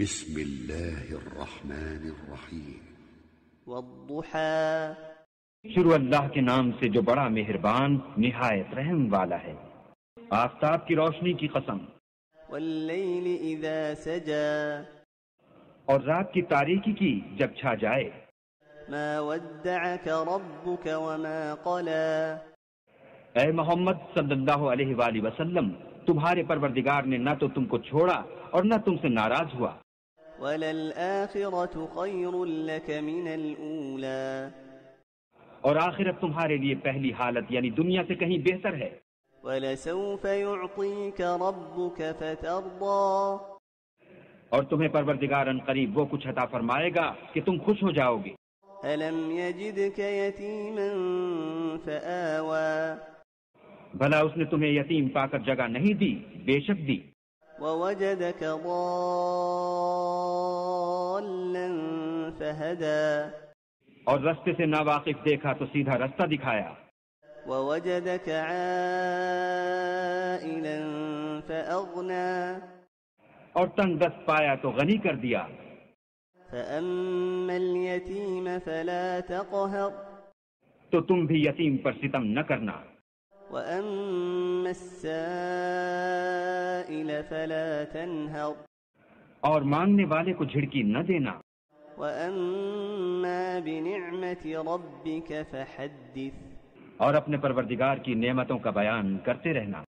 بسم اللہ الرحمن الرحیم والضحى شروع اللہ کے نام سے جو بڑا مہربان نہایت رحم والا ہے۔ آفتاب کی روشنی کی قسم، واللیل اذا سجى اور رات کی تاریکی کی جب چھا جائے۔ ما ودعك ربك وما قلى اے محمد صلی اللہ علیہ وآلہ وسلم، تمہارے پروردگار نے نہ تو تم کو چھوڑا اور نہ تم سے ناراض ہوا۔ وَلَلْآخِرَةُ خَيْرٌ لَكَ مِنَ الْأُولَى اور آخرت تمہارے لیے پہلی حالت یعنی دنیا سے کہیں بہتر ہے۔ وَلَسَوْفَ يُعْطِيكَ رَبُّكَ فَتَرْضَى اور تمہیں پروردگار ان قریب وہ کچھ عطا فرمائے گا کہ تم خوش ہو جاؤ گے۔ أَلَمْ يَجِدْكَ يَتِيمًا فَآوَى بھلا اس نے تمہیں یتیم پا کر جگہ نہیں دی؟ بے شک دی۔ وَوَجَدَكَ ضَالًّا فَهَدَى اور رستے سے ناواقف دیکھا تو سیدھا رستہ دکھایا۔ وَوَجَدَكَ عَائِلًا فَأَغْنَى اور تنگ دست پایا تو غنی کر دیا۔ فَأَمَّا الْيَتِيمَ فَلَا تَقْهَرْ تو تم بھی یتیم پر ستم نہ کرنا۔ وَأَمَّا السَّائِلَ فَلَا تَنْهَرْ اور مانگنے والے کو جھڑکی نہ دینا۔ وَأَمَّا بِنِعْمَةِ رَبِّكَ فَحَدِّثْ اور اپنے پروردگار کی نعمتوں کا بیان کرتے رہنا۔